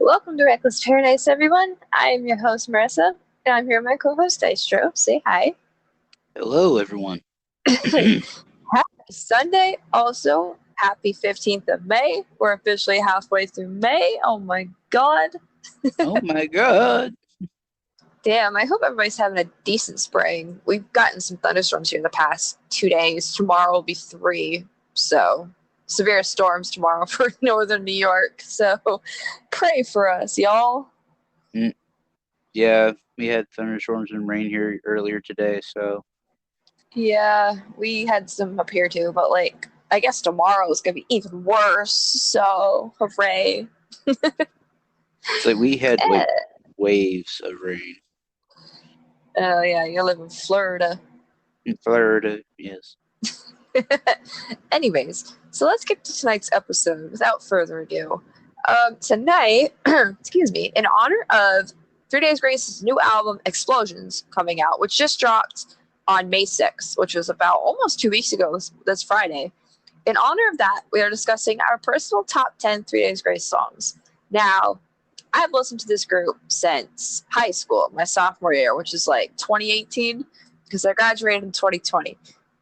Welcome to Reckless Paradise, everyone. I am your host, Marissa, and I'm here with my co-host, Dystro. Say hi. Hello, everyone. Happy Sunday. Also, happy 15th of May. We're officially halfway through May. Oh my god. Oh my god. Damn, I hope everybody's having a decent spring. We've gotten some thunderstorms here the past 2 days. Tomorrow will be 3. So, severe storms tomorrow for northern New York. So, pray for us, y'all. Yeah, we had thunderstorms and rain here earlier today, so Yeah, we had some up here too, but I guess tomorrow is gonna be even worse. So hooray! it's like we had Eh. waves of rain. Oh yeah, you live in Florida. In Florida, yes. Anyways, so let's get to tonight's episode without further ado. Tonight, excuse me, in honor of 3 Days Grace's new album Explosions coming out, which just dropped on May 6th, which was about almost 2 weeks ago, this Friday. In honor of that, we are discussing our personal top 10 3 Days Grace songs. Now, I've listened to this group since high school, my sophomore year, which is like 2018, because I graduated in 2020.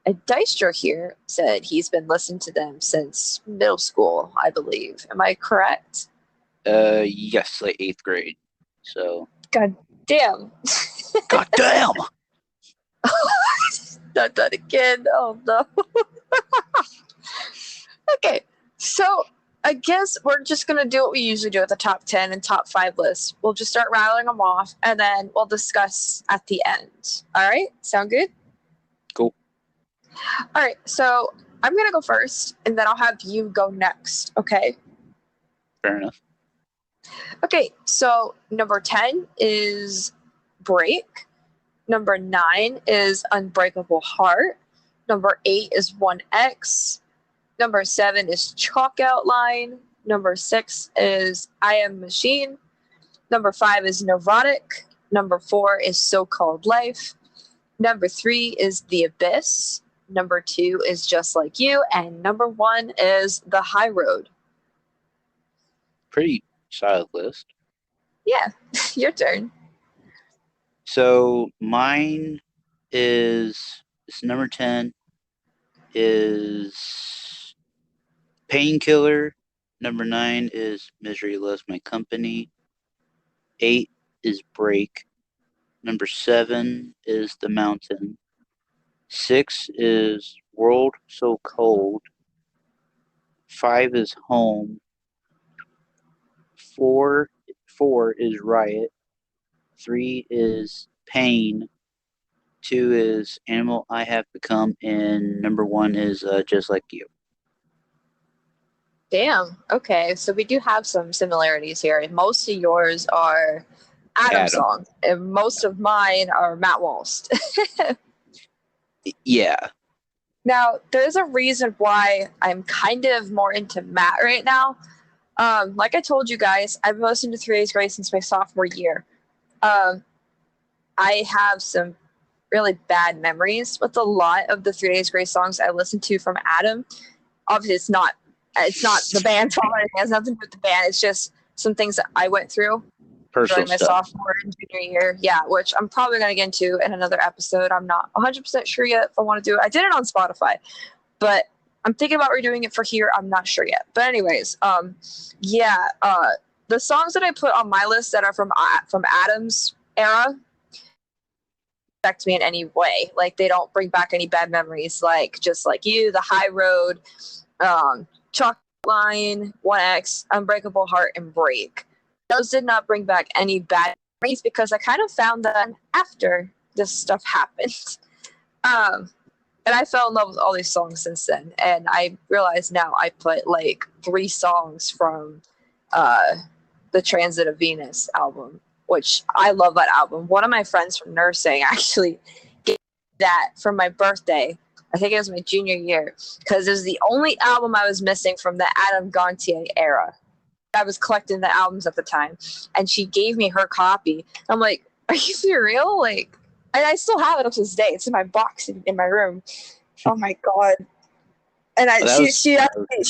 And Dystro here said he's been listening to them since middle school, I believe. Am I correct? Yes, like 8th grade. So. God damn. God damn! Not that again. Oh no. Okay, so I guess we're just going to do what we usually do at the top 10 and top 5 lists. We'll just start rattling them off, and then we'll discuss at the end. All right? Sound good? Cool. All right, so I'm going to go first, and then I'll have you go next, okay? Fair enough. Okay, so number 10 is Break. Number 9 is Unbreakable Heart. Number 8 is 1X. Number 7 is Chalk Outline. Number 6 is I Am Machine. Number 5 is Neurotic. Number 4 is So-Called Life. Number 3 is The Abyss. Number 2 is Just Like You. And number 1 is The High Road. Pretty solid list. Yeah, your turn. So mine is number 10 is Painkiller. Number 9 is Misery Loves My Company. 8 is Break. Number 7 is The Mountain. 6 is World So Cold. 5 is Home. 4 is Riot. 3 is Pain. 2 is Animal I Have Become. And number 1 is Just Like You. Damn. Okay, so we do have some similarities here. Most of yours are Adam songs, and most of mine are Matt Walst. Yeah. Now, there's a reason why I'm kind of more into Matt right now. Like I told you guys, I've been listening to 3 Days Grace since my sophomore year. I have some really bad memories with a lot of the 3 Days Grace songs I listened to from Adam. Obviously, it's not the band fault. It has nothing to do with the band. It's just some things that I went through during my sophomore and junior year. Yeah, which I'm probably going to get into in another episode. I'm not 100% sure yet if I want to do it. I did it on Spotify, but I'm thinking about redoing it for here. I'm not sure yet. But anyways, the songs that I put on my list that are from Adam's era affect me in any way. Like, they don't bring back any bad memories. Like Just Like You, The High Road, Chalk Line, 1X, Unbreakable Heart, and Break. Those did not bring back any bad memories because I kind of found them after this stuff happened. And I fell in love with all these songs since then. And I realize now I put like 3 songs from the Transit of Venus album, which I love that album. One of my friends from nursing actually gave me that for my birthday. I think it was my junior year, because it was the only album I was missing from the Adam Gontier era. I was collecting the albums at the time, and she gave me her copy. I'm like, are you for real? Like, and I still have it up to this day. It's in my box in my room. Oh my god. And That was she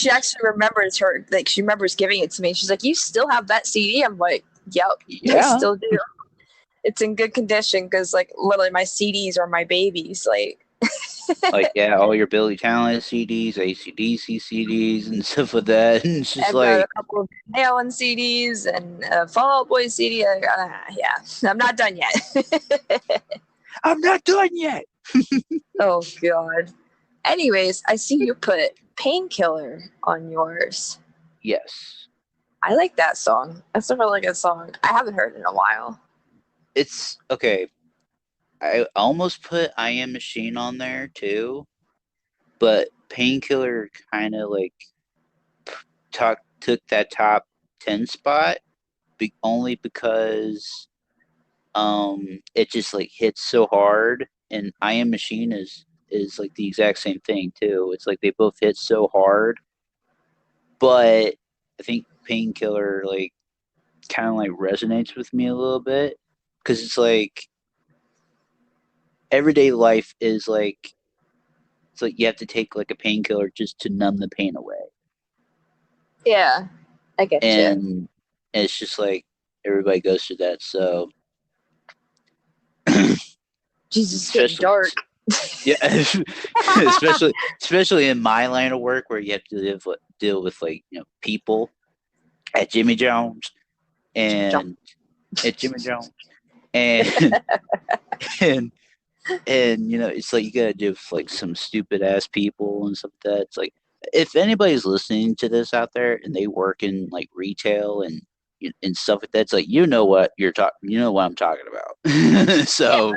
actually remembers her, like, she remembers giving it to me. She's like, "You still have that CD?" I'm like, "Yep, I yeah. still do." It's in good condition because, like, literally my CDs are my babies. Like, Like, yeah, all your Billy Talent CDs, AC/DC CDs, and stuff like that. And it's just I've got a like, couple of Allen CDs and a Fall Out Boy CD. Yeah, I'm not done yet. I'm not done yet. Oh God. Anyways, I see you put Painkiller on yours. Yes. I like that song. That's a really good song. I haven't heard it in a while. It's okay. I almost put I Am Machine on there too, but Painkiller kind of like took that top 10 spot only because it just like hits so hard, and I Am Machine is like the exact same thing too. It's like they both hit so hard, but I think Painkiller like kind of like resonates with me a little bit because it's like everyday life is like it's like you have to take like a painkiller just to numb the pain away, Yeah, I get you. and it's just like everybody goes through that. So Jesus, it's getting especially dark. yeah, especially in my line of work where you have to deal with like people at Jimmy Jones Jump. and at Jimmy Jones and and it's like you gotta deal with like some stupid ass people and stuff like that. It's like if anybody's listening to this out there and they work in like retail and stuff like that, it's like what you're talking, what I'm talking about. Yeah, So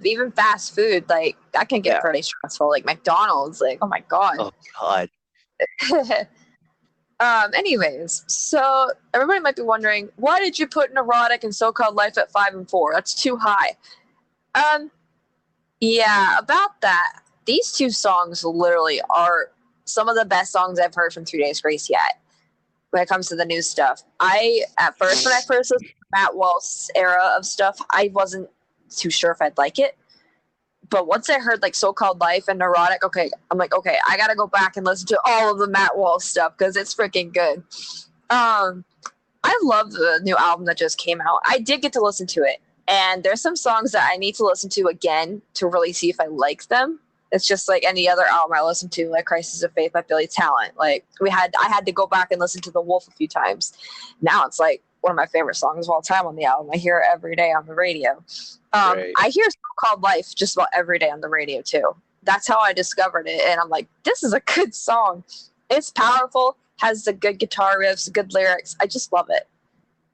even fast food, like, that can get yeah. pretty stressful. Like McDonald's, like, oh my God. Oh God. Anyways, so everybody might be wondering, why did you put Neurotic and So-Called Life at 5 and 4? That's too high. Um, yeah, about that. These two songs literally are some of the best songs I've heard from 3 Days Grace yet. When it comes to the new stuff, at first when I first listened to Matt Walsh's era of stuff, I wasn't too sure if I'd like it. But once I heard like So-Called Life and Neurotic, okay, I'm like, okay, I gotta go back and listen to all of the Matt Walsh stuff because it's freaking good. I love the new album that just came out. I did get to listen to it, and there's some songs that I need to listen to again to really see if I like them. It's just like any other album I listened to, like Crisis of Faith by Billy Talent. Like I had to go back and listen to The Wolf a few times. Now it's like one of my favorite songs of all time on the album. I hear it every day on the radio. Right. I hear So-Called Life just about every day on the radio too. That's how I discovered it, and I'm like, this is a good song. It's powerful, has the good guitar riffs, good lyrics. I just love it.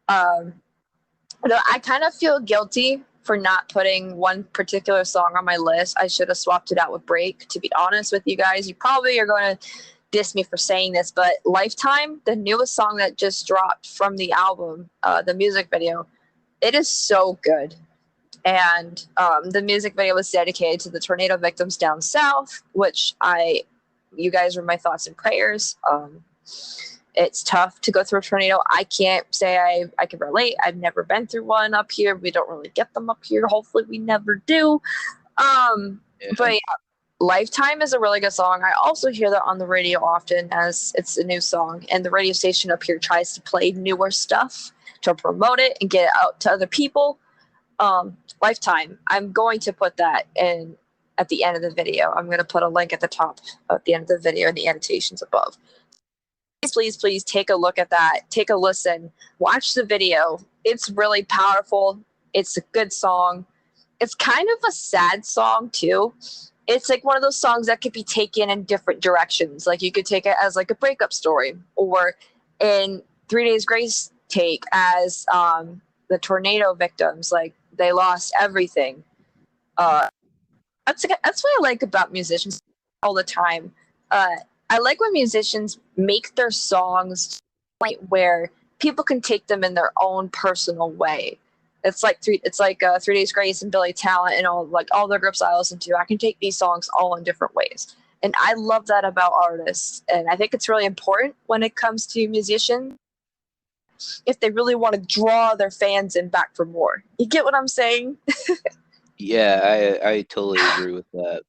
I kind of feel guilty for not putting one particular song on my list. I should have swapped it out with Break, to be honest with you guys. You probably are going to diss me for saying this, but Lifetime, the newest song that just dropped from the album, the music video, it is so good. And the music video was dedicated to the tornado victims down south, which you guys were my thoughts and prayers. It's tough to go through a tornado. I can't say I can relate. I've never been through one up here. We don't really get them up here. Hopefully we never do. But yeah, Lifetime is a really good song. I also hear that on the radio often as it's a new song, and the radio station up here tries to play newer stuff to promote it and get it out to other people. Lifetime, I'm going to put that in at the end of the video. I'm going to put a link at the top at the end of the video and the annotations above. Please take a look at that. Take a listen. Watch the video. It's really powerful. It's a good song. It's kind of a sad song too. It's like one of those songs that could be taken in different directions. Like you could take it as like a breakup story, or in 3 Days Grace take as the tornado victims, like they lost everything. That's what I like about musicians all the time. I like when musicians make their songs where people can take them in their own personal way. It's like 3 Days Grace and Billy Talent and all the groups I listen to. I can take these songs all in different ways, and I love that about artists. And I think it's really important when it comes to musicians, if they really want to draw their fans in back for more. You get what I'm saying? Yeah, I totally agree with that.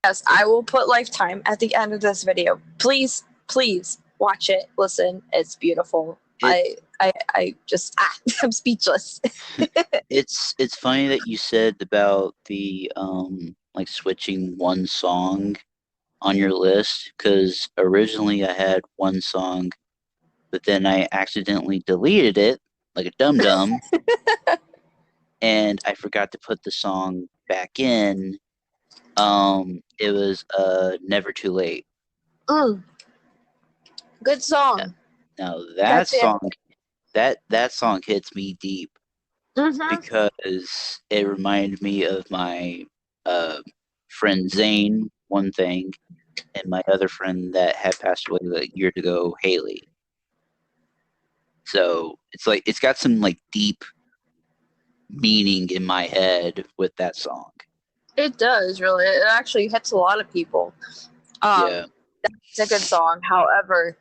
Yes, I will put Lifetime at the end of this video. Please, please watch it. Listen, it's beautiful. It I just I'm speechless. it's funny that you said about the like switching one song on your list, because originally I had one song, but then I accidentally deleted it like a dum dum, and I forgot to put the song back in. It was Never Too Late. Mm, good song. Now that That's it. song that song hits me deep Mm-hmm. because it reminded me of my uh, friend Zane, one thing, and my other friend that had passed away like years ago, Haley. So it's like it's got some like deep meaning in my head with that song. It does really. It actually hits a lot of people. Yeah. It's a good song. However,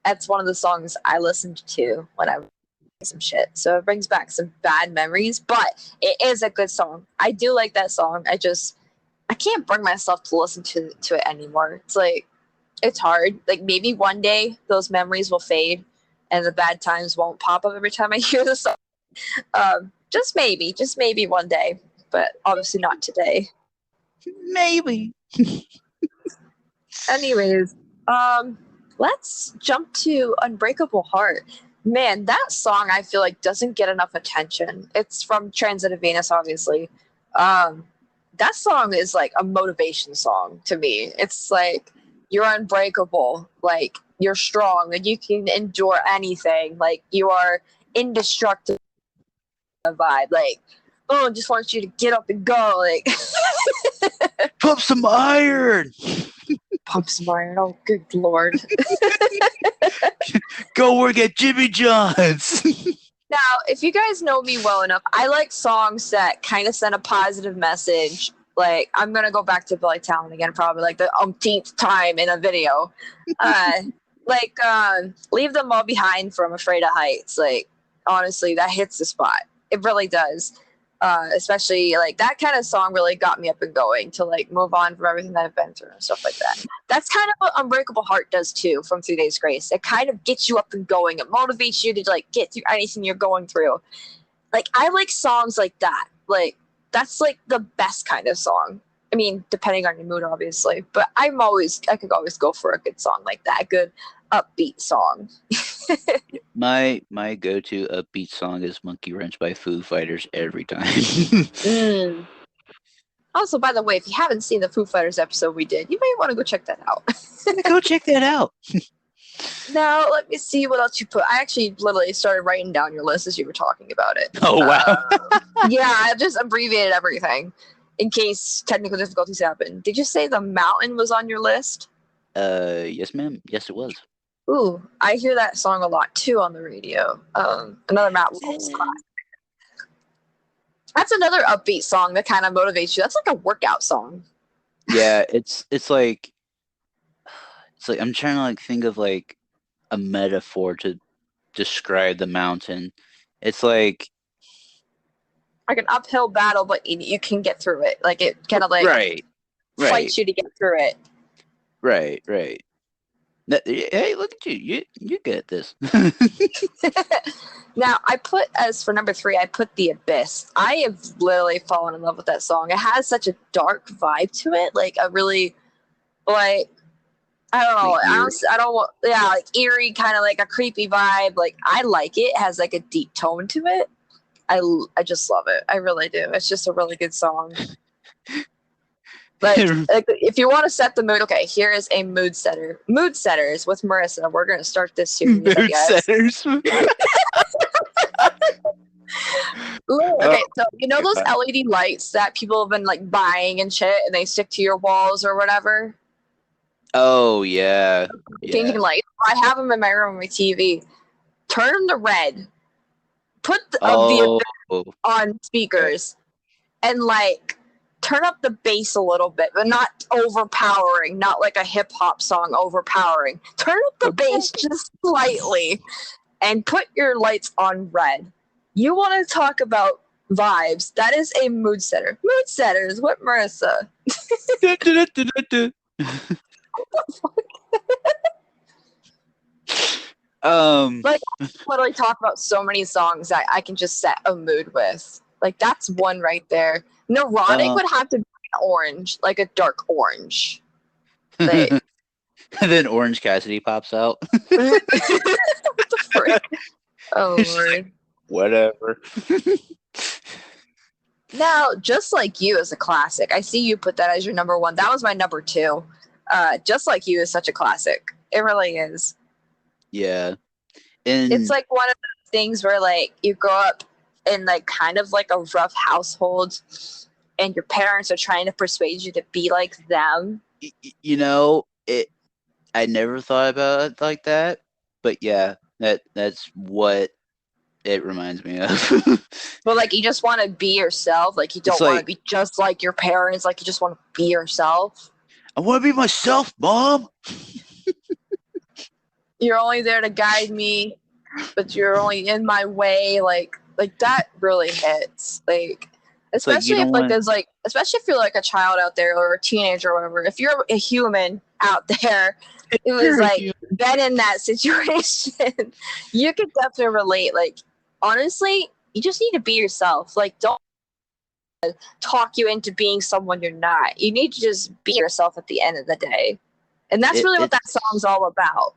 that's one of the songs I listened to when I was some shit. So it brings back some bad memories, but it is a good song. I do like that song. I can't bring myself to listen to it anymore. It's like it's hard. Like maybe one day those memories will fade and the bad times won't pop up every time I hear the song. Just maybe one day, but obviously not today. Maybe. Anyways, let's jump to Unbreakable Heart. Man, that song I feel like doesn't get enough attention. It's from Transit of Venus, obviously. Um, that song is like a motivation song to me. It's like you're unbreakable, like you're strong, like you can endure anything, like you are indestructible vibe. Like, oh, I just want you to get up and go, like Pump some iron. pump some iron. Oh, good lord. Go work at Jimmy John's. Now, if you guys know me well enough, I like songs that kind of send a positive message. Like, I'm going to go back to Billy Talent again, probably like the umpteenth time in a video. Uh, Leave Them All Behind from Afraid of Heights. Like, honestly, that hits the spot. It really does. Especially, like, that kind of song really got me up and going to, like, move on from everything that I've been through and stuff like that. That's kind of what Unbreakable Heart does too from 3 Days Grace. It kind of gets you up and going. It motivates you to like get through anything you're going through. Like I like songs like that. Like that's like the best kind of song. I mean, depending on your mood, obviously. But I could always go for a good song like that. A good upbeat song. My go-to upbeat song is Monkey Wrench by Foo Fighters every time. Mm. Also, by the way, if you haven't seen the Foo Fighters episode we did, you may want to go check that out. Go check that out. Now, let me see what else you put. I actually literally started writing down your list as you were talking about it. Oh wow. Yeah, I just abbreviated everything in case technical difficulties happen. Did you say The Mountain was on your list? Yes, ma'am. Yes, it was. Ooh, I hear that song a lot too on the radio. Another Matt Wills classic. That's another upbeat song that kind of motivates you. That's like a workout song. Yeah, it's like I'm trying to like think of like a metaphor to describe the mountain. It's like an uphill battle, but you can get through it. Like it kind of like right, fights you to get through it. right. Hey, look at you! You're good at this. Now, I put as for number 3, I put The Abyss. I have literally fallen in love with that song. It has such a dark vibe to it, like a really, like, I don't know, Like I don't want, yeah, like eerie, kind of like a creepy vibe. Like, I like it. It has like a deep tone to it. I just love it. I really do. It's just a really good song. Like if you want to set the mood, okay, here is a mood setter. Mood setters with Marissa. We're gonna start this series. Mood setters. Okay, so you know those LED lights that people have been like buying and shit, and they stick to your walls or whatever. Oh yeah. Changing lights. I have them in my room on my TV. Turn them to red. Put the on speakers, and like turn up the bass a little bit, but not overpowering, not like a hip hop song overpowering. Turn up the bass just slightly and put your lights on red. You want to talk about vibes. That is a mood setter. Mood setters. What, Marissa? um, Like, I literally talk about so many songs that I can just set a mood with. Like, that's one right there. Neurotic um, would have to be an orange, like a dark orange. Like, and then Orange Cassidy pops out. what the frick? Oh, It's just like, Lord. whatever. Now, Just Like You is a classic. I see you put that as your number one. That was my number two. Just Like You is such a classic. It really is. Yeah. It's And like one of those things where like you grow up in like kind of like a rough household and your parents are trying to persuade you to be like them. you know, I never thought about it like that, but yeah, that's what it reminds me of. But like you just want to be yourself. Like you It's don't want to like, be just like your parents. Like you just want to be yourself. I want to be myself, Mom. You're only there to guide me, but you're only in my way. Like that really hits. Like It's like you especially if don't like want. there's like especially if you're like a child out there or a teenager or whatever. If you're a human out there it was You're a like human. been in that situation, you could definitely relate. Like honestly, you just need to be yourself. Like don't talk you into being someone you're not. You need to just be yourself at the end of the day. And that's really what that song's It's all about.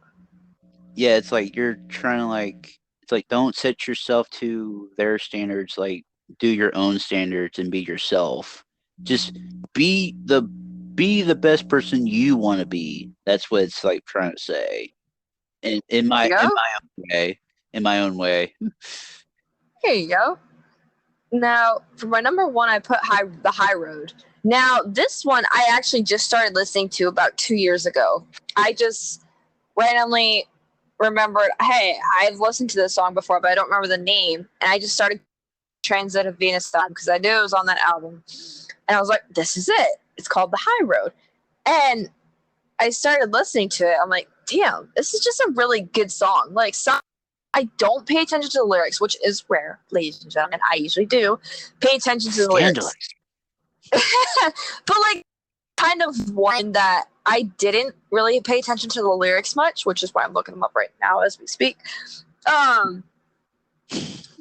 yeah. It's like you're trying to like. It's like don't set yourself to their standards. Like do your own standards and be yourself. Just be the best person you want to be. That's what it's like trying to say. In There you go. my own way. In my own way. Here you go. Now, for my number one, I put the High Road. Now, this one I actually just started listening to about 2 years ago. I just randomly remembered, hey, I've listened to this song before, but I don't remember the name. And I just started Transit of Venus time because I knew it was on that album. And I was like, this is it. It's called The High Road. And I started listening to it. I'm like, damn, this is just a really good song. Like, I don't pay attention to the lyrics, which is rare, ladies and gentlemen. I usually do pay attention to the Scandalous. lyrics. But, like, kind of one that I didn't really pay attention to the lyrics much, which is why I'm looking them up right now as we speak.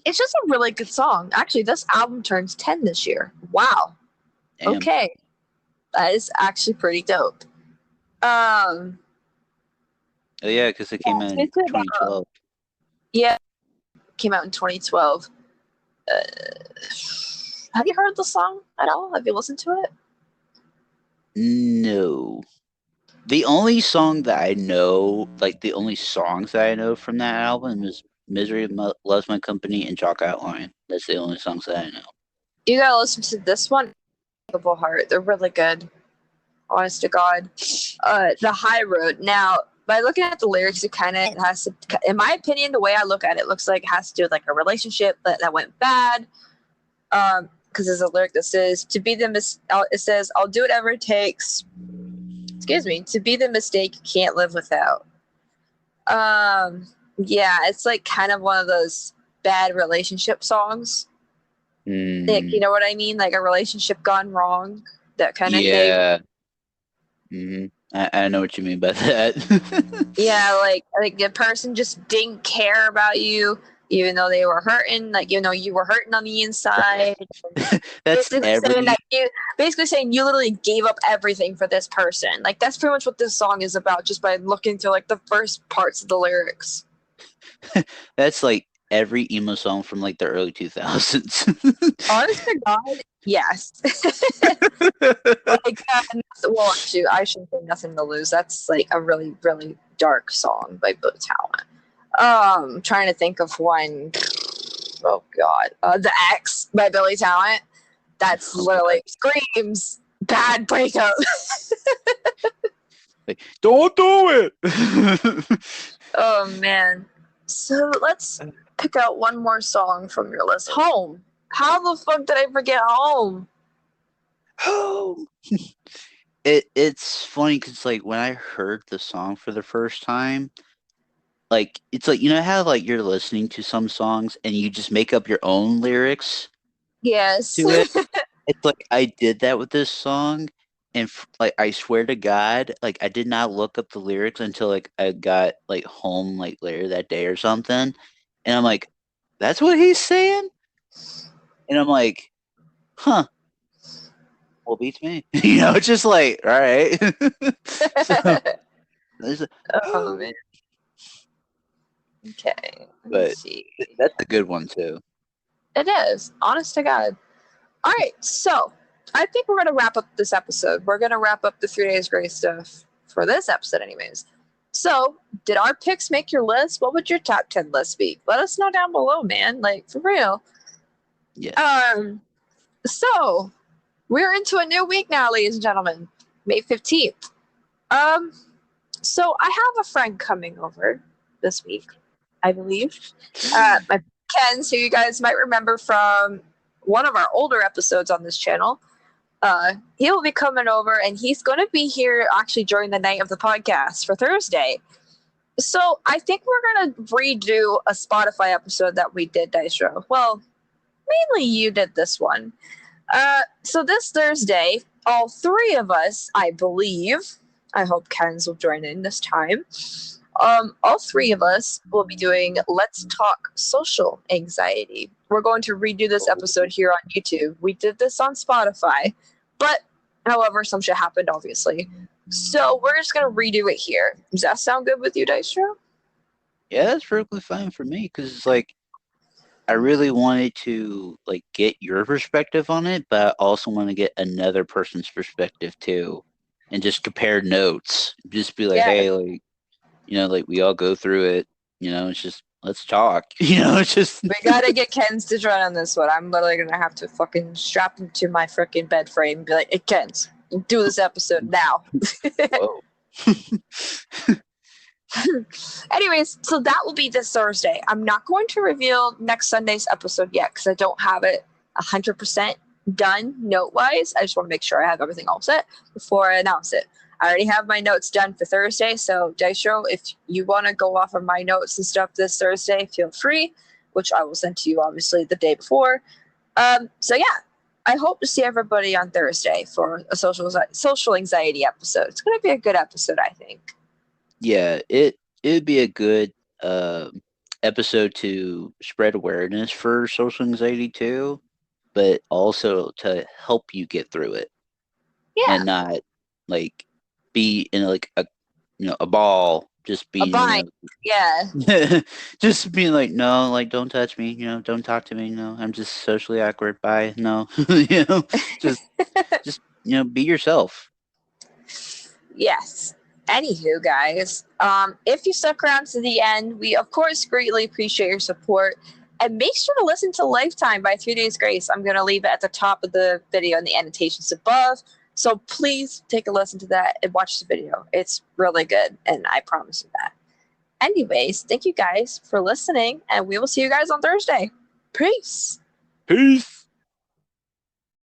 It's just a really good song. Actually, this album turns 10 this year. Wow. Damn. Okay. That is actually pretty dope. Oh yeah, because it came out in 2012. Yeah, came out in 2012. Have you heard the song at all? Have you listened to it? No. The only song that I know, like the only songs that I know from that album is Misery Loves My Company and Chalk Outline. That's the only songs that I know. You gotta listen to this one, Unbreakable Heart. They're really good. Honest to God. The High Road. Now, by looking at the lyrics, it kind of has to, in my opinion, the way I look at it, looks like it has to do with like a relationship that went bad. Because there's a lyric that says, "To be the it says, I'll do whatever it takes." Excuse me. To be the mistake you can't live without. Yeah, it's like kind of one of those bad relationship songs. Like, you know what I mean? Like a relationship gone wrong. That kind of thing. Yeah. I know what you mean by that. Yeah, like the person just didn't care about you, even though they were hurting. Like you know, you were hurting on the inside. That's Basically saying you literally gave up everything for this person. Like that's pretty much what this song is about. Just by looking through like the first parts of the lyrics. That's like every emo song from like the early 2000s. Honest to God, yes. Like, well, shoot, I shouldn't say Nothing to Lose. That's like a really, really dark song by Billy Talent. Trying to think of one. Oh God, The X by Billy Talent. That's literally screams bad breakup. Like, don't do it. Oh man. So let's pick out one more song from your list. Home. How the fuck did I forget Home? Home. It's funny because like when I heard the song for the first time, like it's like you know how like you're listening to some songs and you just make up your own lyrics. Yes. to it. It's like I did that with this song, and like I swear to God, like I did not look up the lyrics until like I got like home like later that day or something, and I'm like, that's what he's saying, and I'm like, huh, well beats me, it's just like all right, so there's Oh man. Okay. Let me but see. that's a good one too. It is. Honest to God. All right. So I think we're gonna wrap up this episode. We're gonna wrap up the 3 days grace stuff for this episode, anyways. So, did our picks make your list? What would your top 10 list be? Let us know down below, man. Like for real. Yeah. So we're into a new week now, ladies and gentlemen. May 15th. Um, so I have a friend coming over this week, I believe. My Ken, who you guys might remember from one of our older episodes on this channel. He will be coming over, and he's going to be here actually during the night of the podcast for Thursday. So I think we're going to redo a Spotify episode that we did, Dystro. Well, mainly you did this one. So this Thursday, all three of us, I believe, I hope Ken's will join in this time. All three of us will be doing Let's Talk Social Anxiety. We're going to redo this episode here on YouTube. We did this on Spotify, but however, some shit happened, obviously. So we're just going to redo it here. Does that sound good with you, Dystro? Yeah, that's perfectly fine for me because it's like I really wanted to like get your perspective on it, but I also want to get another person's perspective too, and just compare notes. Just be like, Yeah. hey, like like we all go through it. It's just let's talk. It's just We gotta get Ken's to join on this one. I'm literally gonna have to fucking strap him to my freaking bed frame and be like, hey, Ken's, do this episode now. whoa. Anyways, so that will be this Thursday. I'm not going to reveal next Sunday's episode yet because I don't have it 100% done note wise. I just want to make sure I have everything all set before I announce it. I already have my notes done for Thursday. So, Dystro, if you want to go off of my notes and stuff this Thursday, feel free, which I will send to you obviously the day before. So, yeah, I hope to see everybody on Thursday for a social anxiety episode. It's going to be a good episode, I think. Yeah, it'd be a good episode to spread awareness for social anxiety too, but also to help you get through it Yeah. and not like be in like a ball just A being bind. Yeah. just being like no, like don't touch me, don't talk to me, no, I'm just socially awkward, bye, no. Just be yourself. Yes. Anywho, guys, if you stuck around to the end, we of course greatly appreciate your support. And make sure to listen to Lifetime by 3 Days Grace. I'm going to leave it at the top of the video in the annotations above. So please take a listen to that and watch the video. It's really good, and I promise you that. Anyways, thank you guys for listening, and we will see you guys on Thursday. Peace. Peace.